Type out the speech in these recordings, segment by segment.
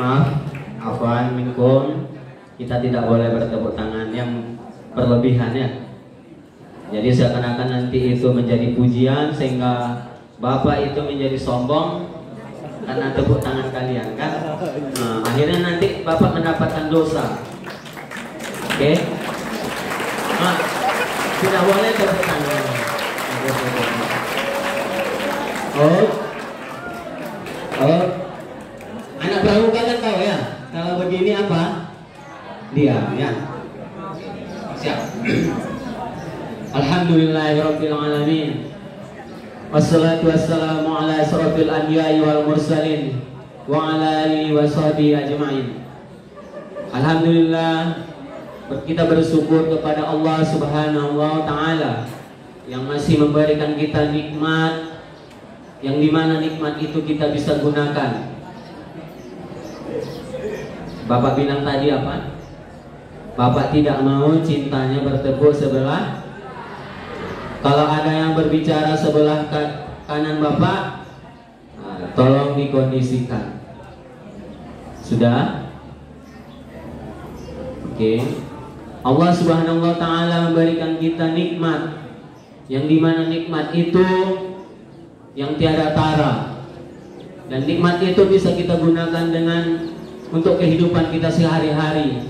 Maaf, afwan minkum, kita tidak boleh bertepuk tangan yang berlebihan ya. Jadi seakan-akan nanti itu menjadi pujian sehingga Bapak itu menjadi sombong karena tepuk tangan kalian kan. Nah, akhirnya nanti Bapak mendapatkan dosa. Oke? Nah, tidak boleh tepuk tangan. Oh, anak pramuka kan tahu ya. Kalau begini apa? Diam ya. Siap. Alhamdulillahirabbil alamin. Wassalatu wassalamu ala asrofil anbiya'i wal mursalin wa ala alihi wa sahbihi ajma'in. Alhamdulillah, kita bersyukur kepada Allah Subhanahu wa taala yang masih memberikan kita nikmat, yang dimana nikmat itu kita bisa gunakan. Bapak bilang tadi apa? Bapak tidak mau cintanya bertepuk sebelah. Kalau ada yang berbicara sebelah kanan Bapak, tolong dikondisikan. Sudah? Oke. Allah Subhanahu wa taala memberikan kita nikmat, yang dimana nikmat itu yang tiada tara, dan nikmat itu bisa kita gunakan dengan untuk kehidupan kita sehari-hari.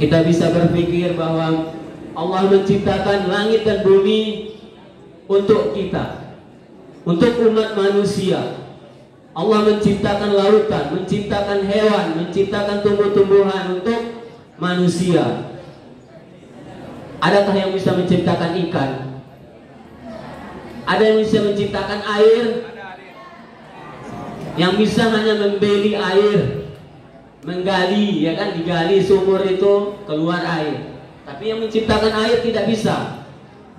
Kita bisa berpikir bahwa Allah menciptakan langit dan bumi untuk kita, untuk umat manusia. Allah menciptakan lautan, menciptakan hewan, menciptakan tumbuh-tumbuhan untuk manusia. Adakah yang bisa menciptakan ikan? Ada yang bisa menciptakan air? Yang bisa hanya membeli air, menggali, ya kan, digali sumur itu keluar air. Tapi yang menciptakan air tidak bisa.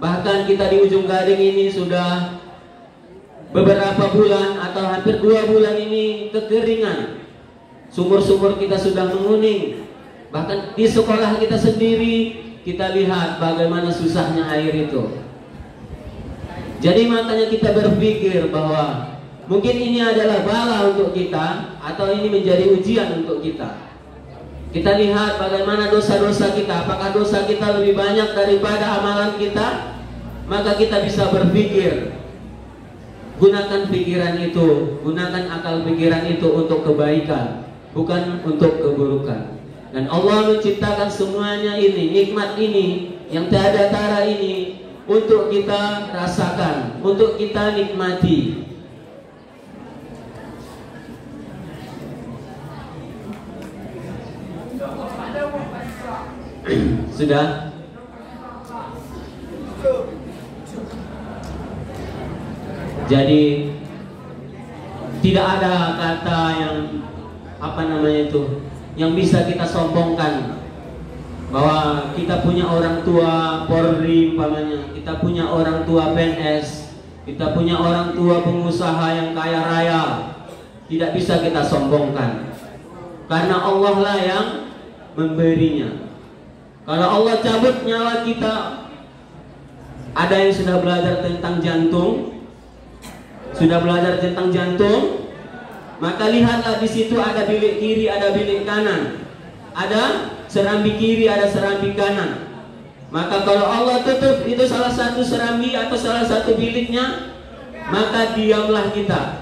Bahkan kita di ujung Gading ini sudah beberapa bulan atau hampir 2 bulan ini kekeringan. Sumur-sumur kita sudah menguning. Bahkan di sekolah kita sendiri kita lihat bagaimana susahnya air itu. Jadi makanya kita berpikir bahwa mungkin ini adalah bala untuk kita, atau ini menjadi ujian untuk kita. Kita lihat bagaimana dosa-dosa kita. Apakah dosa kita lebih banyak daripada amalan kita? Maka kita bisa berpikir, gunakan pikiran itu, gunakan akal pikiran itu untuk kebaikan, bukan untuk keburukan. Dan Allah menciptakan semuanya ini, nikmat ini yang tiada tara ini untuk kita rasakan, untuk kita nikmati. Sudah? Jadi tidak ada kata yang yang bisa kita sombongkan, bahwa kita punya orang tua Polri umpamanya, kita punya orang tua PNS, kita punya orang tua pengusaha yang kaya raya. Tidak bisa kita sombongkan, karena Allah lah yang memberinya. Kalau Allah cabut nyawa kita, ada yang sudah belajar tentang jantung, maka lihatlah di situ ada bilik kiri, ada bilik kanan, ada serambi kiri, ada serambi kanan. Maka kalau Allah tutup itu salah satu serambi atau salah satu biliknya, maka diamlah kita.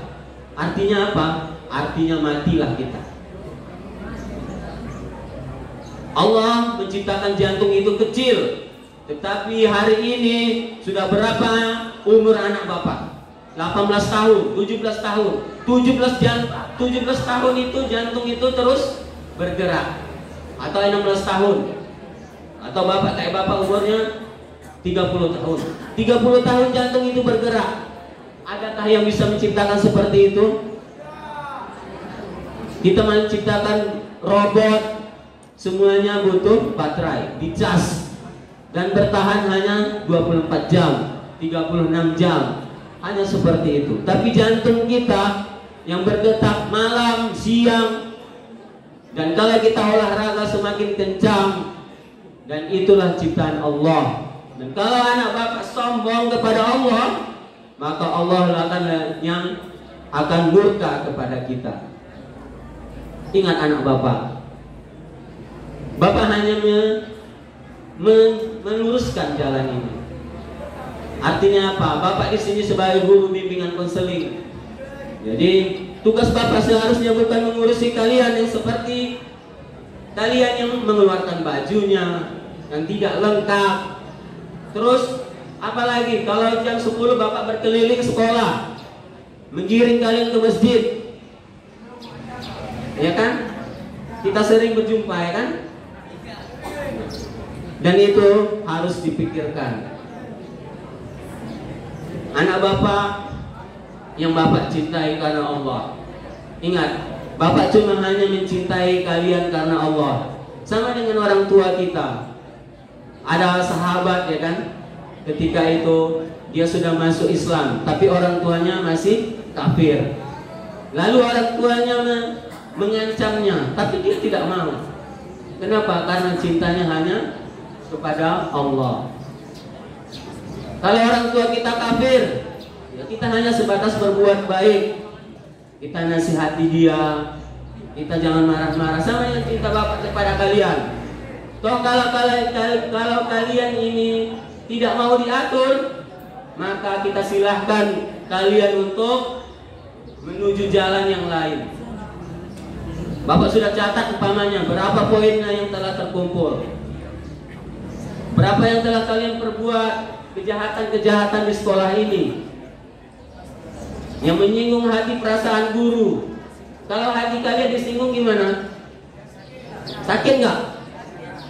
Artinya apa? Artinya matilah kita. Allah menciptakan jantung itu kecil, tetapi hari ini sudah berapa umur anak Bapak? 18 tahun, 17 tahun. 17 tahun itu jantung itu terus bergerak. Atau 16 tahun. Atau Bapak kayak Bapak umurnya 30 tahun. 30 tahun jantung itu bergerak. Adakah yang bisa menciptakan seperti itu? Kita menciptakan robot, semuanya butuh baterai, dicas, dan bertahan hanya 24 jam, 36 jam, hanya seperti itu. Tapi jantung kita yang berdetak malam, siang, dan kalau kita olahraga semakin kencang, dan itulah ciptaan Allah. Dan kalau anak Bapak sombong kepada Allah, maka Allah yang akan murka kepada kita. Ingat anak Bapak. Bapak hanya meluruskan jalan ini. Artinya apa? Bapak di sini sebagai guru bimbingan konseling. Jadi tugas Bapak seharusnya bukan mengurusi kalian yang seperti kalian yang mengeluarkan bajunya yang tidak lengkap. Terus apalagi kalau jam 10 Bapak berkeliling sekolah, menggiring kalian ke masjid. Ya kan? Kita sering berjumpa, ya kan? Dan itu harus dipikirkan. Anak Bapak yang Bapak cintai karena Allah. Ingat, Bapak cuma hanya mencintai kalian karena Allah. Sama dengan orang tua kita. Ada sahabat, ya kan? Ketika itu dia sudah masuk Islam, tapi orang tuanya masih kafir. Lalu orang tuanya mengancamnya, tapi dia tidak mau. Kenapa? Karena cintanya hanya kepada Allah. Kalau orang tua kita kafir, ya kita hanya sebatas berbuat baik. Kita nasihati dia, kita jangan marah-marah. Sama yang cinta Bapak kepada kalian. Toh kalau kalian ini tidak mau diatur, maka kita silahkan kalian untuk menuju jalan yang lain. Bapak sudah catat umpamanya berapa poinnya yang telah terkumpul, berapa yang telah kalian perbuat kejahatan-kejahatan di sekolah ini yang menyinggung hati perasaan guru. Kalau hati kalian disinggung gimana? Sakit nggak?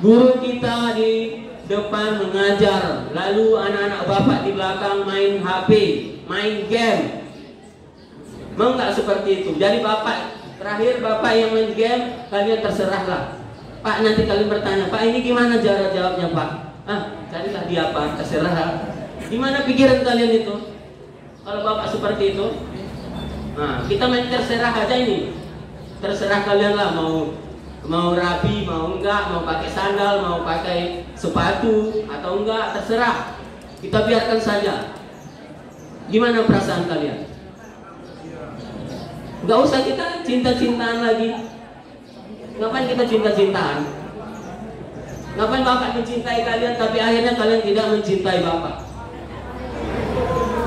Guru kita di depan mengajar, lalu anak-anak Bapak di belakang main HP, main game. Mau nggak seperti itu? Jadi Bapak, terakhir Bapak yang main game, kalian terserahlah. Pak, nanti kalian bertanya, Pak ini gimana cara jawabnya Pak? Carilah dia Pak, terserah. Gimana pikiran kalian itu? Kalau Bapak seperti itu, nah kita main terserah aja ini. Terserah kalian lah, mau rapi, mau enggak, mau pakai sandal, mau pakai sepatu atau enggak, terserah. Kita biarkan saja. Gimana perasaan kalian? Enggak usah kita cinta-cintaan lagi. Ngapain kita cinta-cintaan? Ngapain Bapak mencintai kalian tapi akhirnya kalian tidak mencintai Bapak?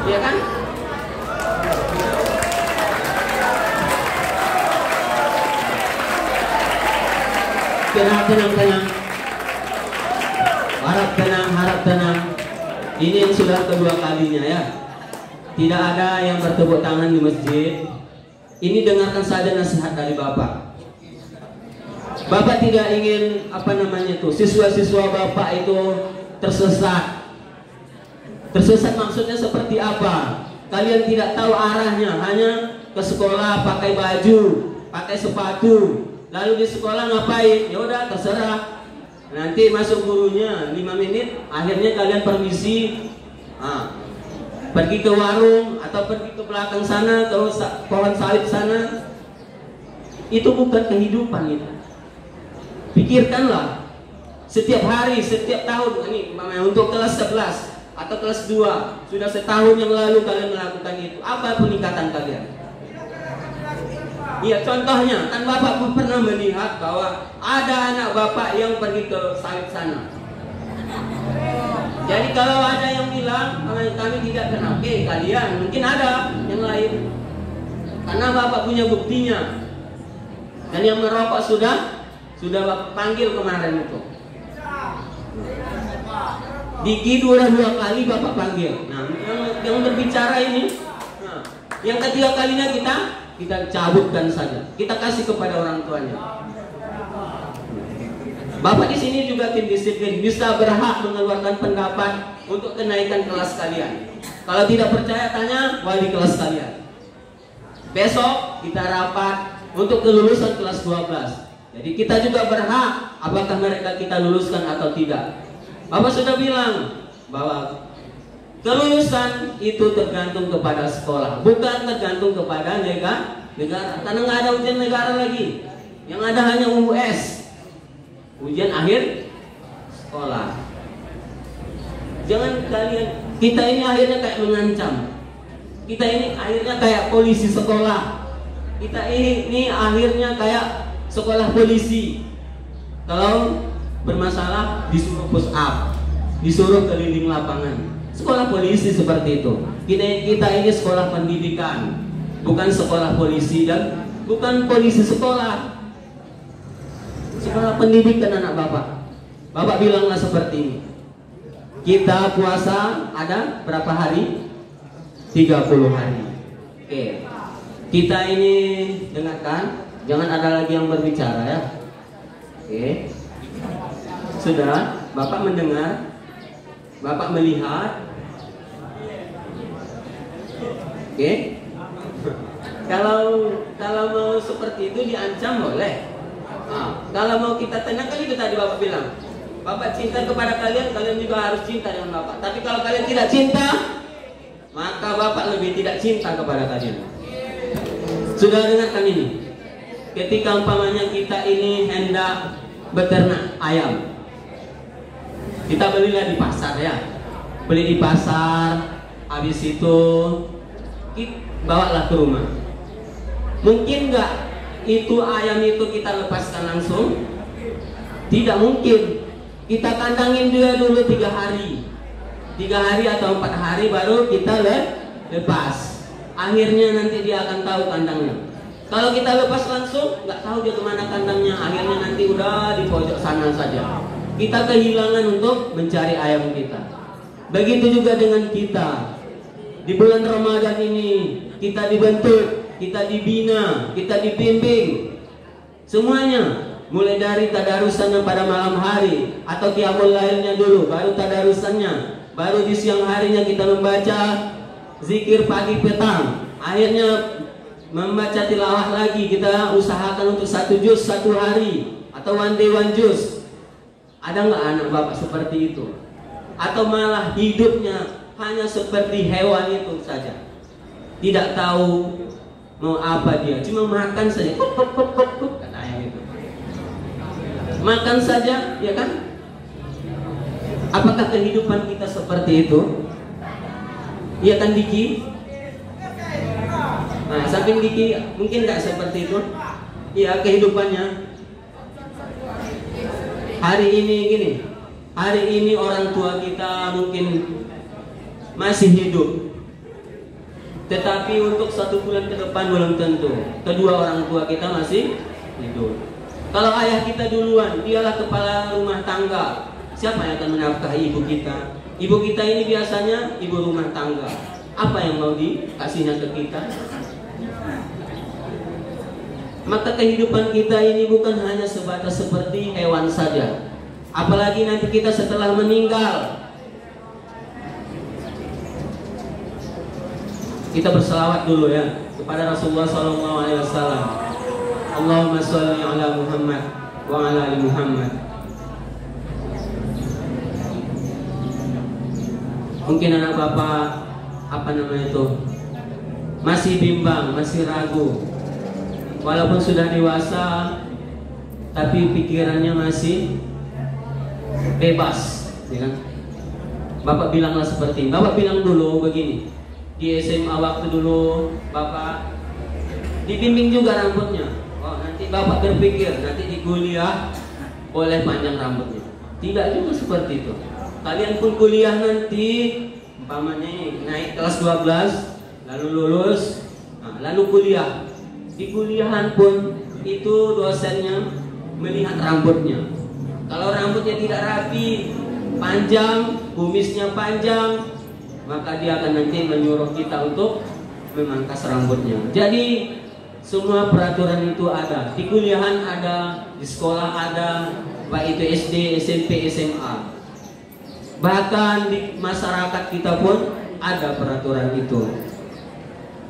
Ya kan? Tenang. Harap tenang. Ini yang sudah kedua kalinya ya. Tidak ada yang bertepuk tangan di masjid. Ini dengarkan saja nasihat dari Bapak. Bapak tidak ingin siswa-siswa Bapak itu tersesat. Tersesat maksudnya seperti apa? Kalian tidak tahu arahnya, hanya ke sekolah pakai baju, pakai sepatu. Lalu di sekolah ngapain? Ya udah terserah. Nanti masuk gurunya 5 menit, akhirnya kalian permisi, pergi ke warung atau pergi ke belakang sana, ke pohon salib sana. Itu bukan kehidupan itu. Pikirkanlah. Setiap hari, setiap tahun ini untuk kelas 11 atau kelas 2 sudah setahun yang lalu kalian melakukan itu. Apa peningkatan kalian? Iya, contohnya kan Bapak pernah melihat bahwa ada anak Bapak yang pergi ke salib sana. Jadi kalau ada yang bilang kami tidak kenal, oke kalian mungkin ada yang lain. Karena Bapak punya buktinya. Dan yang merokok sudah Bapak panggil kemarin itu. Diki dua kali Bapak panggil. Nah, yang berbicara ini, yang ketiga kalinya kita cabutkan saja. Kita kasih kepada orang tuanya. Bapak di sini juga tim disiplin, bisa berhak mengeluarkan pendapat untuk kenaikan kelas kalian. Kalau tidak percaya tanya wali kelas kalian. Besok kita rapat untuk kelulusan kelas 12. Jadi kita juga berhak apakah mereka kita luluskan atau tidak. Bapak sudah bilang bahwa kelulusan itu tergantung kepada sekolah, bukan tergantung kepada negara. Karena nggak ada ujian negara lagi, yang ada hanya US, ujian akhir sekolah. Jangan kalian, kita ini akhirnya kayak mengancam, kita ini akhirnya kayak polisi sekolah, kita ini akhirnya kayak sekolah polisi. Kalau bermasalah disuruh push up, disuruh keliling lapangan. Sekolah polisi seperti itu. Kita ini sekolah pendidikan, bukan sekolah polisi dan bukan polisi sekolah. Sekolah pendidikan anak bapak. Bapak bilanglah seperti ini. Kita puasa ada berapa hari? 30 hari. Oke. Kita ini dengarkan, jangan ada lagi yang berbicara ya. Oke. Sudah, Bapak mendengar, Bapak melihat. Oke. Kalau mau seperti itu diancam boleh. Nah, kalau mau kita tenangkan itu tadi Bapak bilang, Bapak cinta kepada kalian, kalian juga harus cinta dengan Bapak. Tapi kalau kalian tidak cinta, maka Bapak lebih tidak cinta kepada kalian. Sudah dengarkan ini. Ketika umpamanya kita ini hendak beternak ayam, kita belilah di pasar ya. Beli di pasar, habis itu kita bawalah ke rumah. Mungkin nggak itu ayam itu kita lepaskan langsung? Tidak mungkin. Kita kandangin dia dulu 3 hari, 3 hari atau 4 hari baru kita lepas. Akhirnya nanti dia akan tahu kandangnya. Kalau kita lepas langsung, nggak tahu dia kemana kandangnya. Akhirnya nanti udah di pojok sana saja. Kita kehilangan untuk mencari ayam kita. Begitu juga dengan kita. Di bulan Ramadan ini kita dibentuk, kita dibina, kita dibimbing. Semuanya. Mulai dari tadarusannya pada malam hari atau qiyamul lailnya dulu, baru tadarusannya, baru di siang harinya kita membaca zikir pagi petang, akhirnya membaca tilawah lagi. Kita usahakan untuk 1 juz 1 hari atau one day 1 juz. Ada nggak anak bapak seperti itu? Atau malah hidupnya hanya seperti hewan itu saja, tidak tahu mau apa dia, cuma makan saja, kata ayam itu. Makan saja, ya kan? Apakah kehidupan kita seperti itu? Iya kan Diki? Nah, samping Diki mungkin nggak seperti itu. Iya, kehidupannya. Hari ini gini, hari ini orang tua kita mungkin masih hidup, tetapi untuk 1 bulan ke depan belum tentu. Kedua orang tua kita masih hidup. Kalau ayah kita duluan, dialah kepala rumah tangga, siapa yang akan menafkahi ibu kita? Ibu kita ini biasanya ibu rumah tangga. Apa yang mau dikasihnya ke kita? Maka kehidupan kita ini bukan hanya sebatas seperti hewan saja. Apalagi nanti kita setelah meninggal. Kita berselawat dulu ya kepada Rasulullah SAW. Allahumma sholli ala Muhammad wa ala ali Muhammad. Mungkin anak bapak masih bimbang, masih ragu. Walaupun sudah dewasa, tapi pikirannya masih bebas, ya kan? Bapak bilanglah seperti ini. Bapak bilang dulu begini. Di SMA waktu dulu bapak dibimbing juga rambutnya. Oh, nanti bapak berpikir nanti di kuliah boleh panjang rambutnya. Tidak juga seperti itu. Kalian pun kuliah nanti umpamanya naik kelas 12 lalu lulus, lalu kuliah. Di kuliahan pun itu dosennya melihat rambutnya. Kalau rambutnya tidak rapi, panjang, kumisnya panjang, maka dia akan nanti menyuruh kita untuk memangkas rambutnya. Jadi semua peraturan itu ada. Di kuliahan ada, di sekolah ada, baik itu SD, SMP, SMA. Bahkan di masyarakat kita pun ada peraturan itu.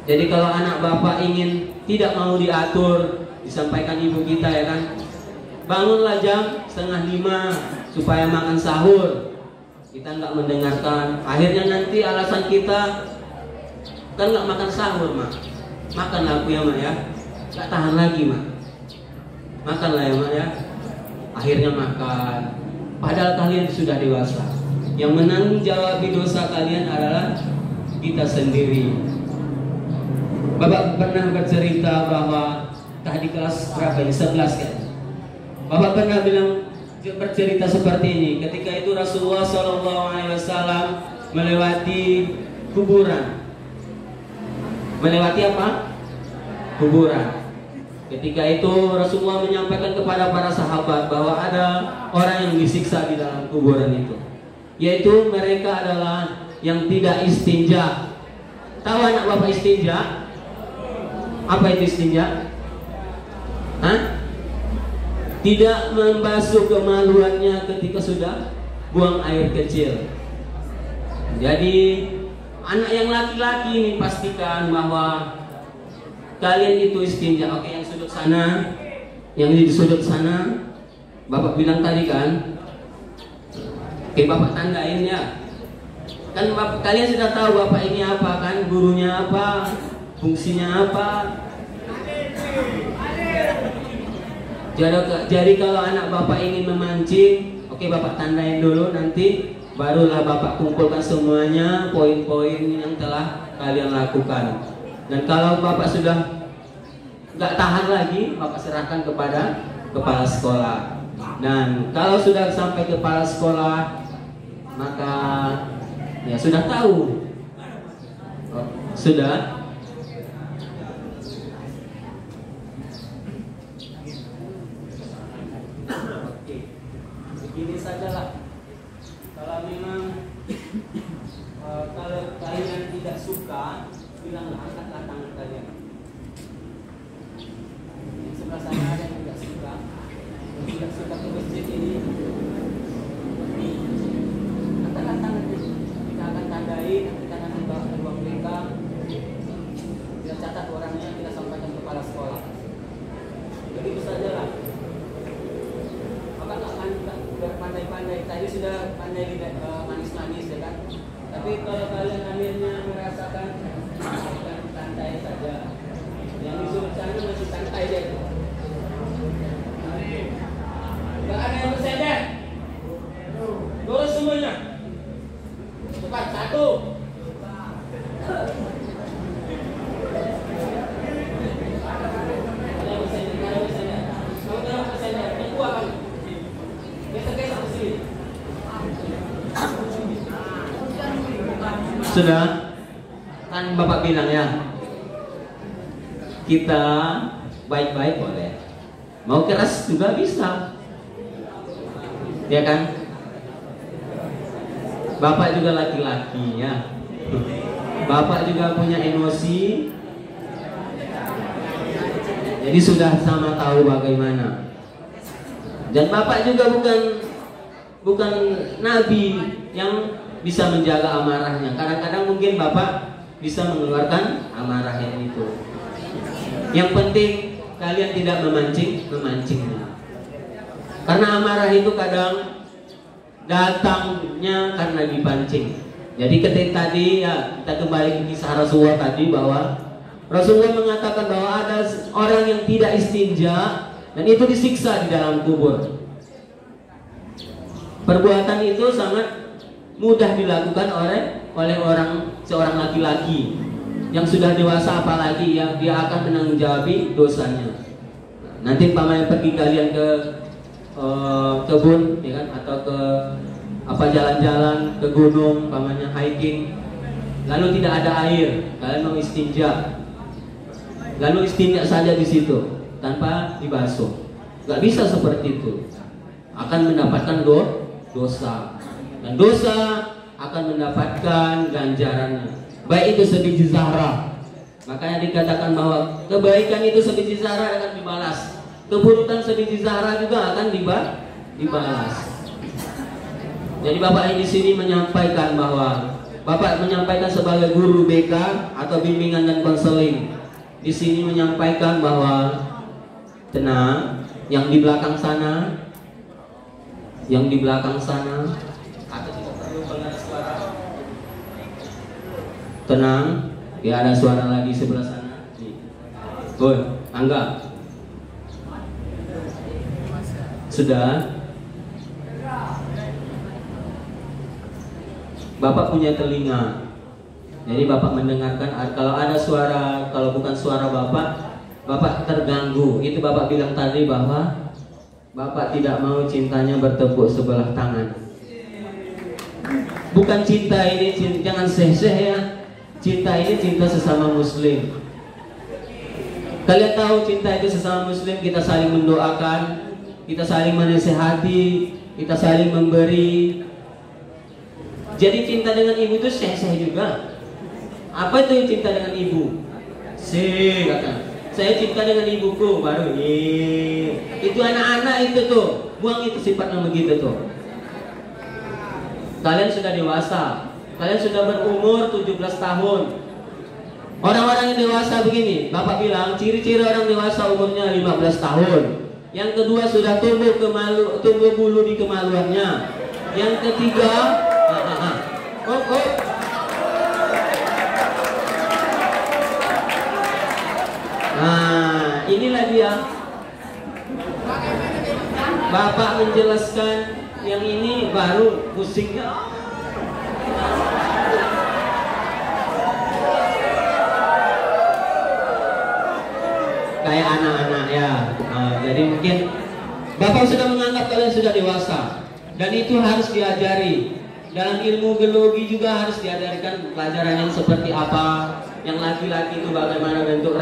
Jadi kalau anak bapak ingin tidak mau diatur, disampaikan ibu kita ya kan, bangunlah jam 4:30 supaya makan sahur. Kita nggak mendengarkan. Akhirnya nanti alasan kita kan nggak makan sahur, mak. Makan aku ya mak ya, nggak tahan lagi mak. Makanlah ya mak ya. Akhirnya makan. Padahal kalian sudah dewasa. Yang menanggung jawab dosa kalian adalah kita sendiri. Bapak pernah bercerita bahwa tadi kelas berapa ini? 11 kan. Bapak pernah bercerita seperti ini. Ketika itu Rasulullah SAW melewati kuburan. Melewati apa? Kuburan. Ketika itu Rasulullah menyampaikan kepada para sahabat bahwa ada orang yang disiksa di dalam kuburan itu, yaitu mereka adalah yang tidak istinja. Tahu anak bapak istinja? Apa itu istinja? Hah? Tidak membasuh kemaluannya ketika sudah buang air kecil. Jadi anak yang laki-laki ini pastikan bahwa kalian itu istinja. Oke, yang sudut sana, yang di sudut sana, bapak bilang tadi kan. Oke, bapak tandain ya. Kan bapak, kalian sudah tahu bapak ini apa kan, gurunya apa, fungsinya apa. Jadi kalau anak bapak ingin memancing, oke, bapak tandain dulu, nanti barulah bapak kumpulkan semuanya poin-poin yang telah kalian lakukan. Dan kalau bapak sudah nggak tahan lagi, bapak serahkan kepada kepala sekolah. Dan kalau sudah sampai kepala sekolah, maka ya sudah tahu. Oh, sudah. Oke, begini sajalah. Kalau memang kalau kalian tidak suka, bilanglah, angkatlah tangan kalian. Yang sebelah sana ada yang tidak suka, ke masjid ini, angkatlah tangan. Kita akan tandai, nanti kita akan membawa ke ruang mereka. Kita catat orangnya, kita sampaikan ke kepala sekolah. Begitu sajalah. Bapak nggak akan pandai-pandai. Tadi sudah pandai manis-manis ya kan. Tapi kalau kalian akhirnya merasakan santai saja. Yang disuruh sana masih santai deh. Gak ada yang bersender. Lurus semuanya. Cepat, 1. Sudah, kan bapak bilang ya, kita baik-baik boleh, mau keras juga bisa, ya kan? Bapak juga laki-laki ya, bapak juga punya emosi, jadi sudah sama tahu bagaimana. Dan bapak juga bukan nabi yang bisa menjaga amarahnya. Kadang-kadang mungkin bapak bisa mengeluarkan amarah yang itu. Yang penting kalian tidak memancingnya. Karena amarah itu kadang datangnya karena dipancing. Jadi ketika tadi ya, kita kembali ke kisah Rasulullah tadi, bahwa Rasulullah mengatakan bahwa ada orang yang tidak istinja dan itu disiksa di dalam kubur. Perbuatan itu sangat mudah dilakukan oleh seorang laki-laki yang sudah dewasa, apalagi ya, dia akan menanggung dosanya. Nanti pamannya pergi kalian ke kebun, ya kan, atau ke jalan-jalan ke gunung, pamannya hiking, lalu tidak ada air, kalian mau istinja, lalu istinja saja di situ tanpa dibasuh. Gak bisa seperti itu, akan mendapatkan dosa. Dan dosa akan mendapatkan ganjarannya. Baik itu sebiji zahra. Makanya dikatakan bahwa kebaikan itu sebiji zahra akan dibalas. Keburukan sebiji zahra juga akan dibalas. Jadi bapak di sini menyampaikan bahwa bapak menyampaikan sebagai guru BK atau bimbingan dan konseling. Di sini menyampaikan bahwa tenang, yang di belakang sana, atau tidak perlu pengeras suara. Tenang, ya ada suara lagi sebelah sana. Good, Angga. Sudah. Bapak punya telinga, jadi bapak mendengarkan. Kalau ada suara, kalau bukan suara bapak, Bapak terganggu. Itu Bapak bilang tadi bahwa Bapak tidak mau cintanya bertepuk sebelah tangan. Bukan cinta ini, jangan seh-seh ya. Cinta ini cinta sesama muslim. Kalian tahu cinta itu sesama muslim, kita saling mendoakan, kita saling menasehati, kita saling memberi. Jadi cinta dengan ibu itu seh-seh juga. Apa itu cinta dengan ibu? Sih kata. Saya cinta dengan ibuku, baru itu anak-anak itu tuh, buang itu sifatnya begitu tuh. Kalian sudah dewasa, kalian sudah berumur 17 tahun. Orang-orang yang dewasa begini, Bapak bilang ciri-ciri orang dewasa umurnya 15 tahun. Yang kedua sudah tumbuh bulu di kemaluannya. Yang ketiga, nah inilah dia. Bapak menjelaskan yang ini baru pusingnya. Kayak anak-anak ya. Jadi mungkin Bapak sudah menganggap kalian sudah dewasa, dan itu harus diajari. Dalam ilmu geologi juga harus diajarkan pelajaran yang seperti apa. Yang laki-laki itu bagaimana bentuk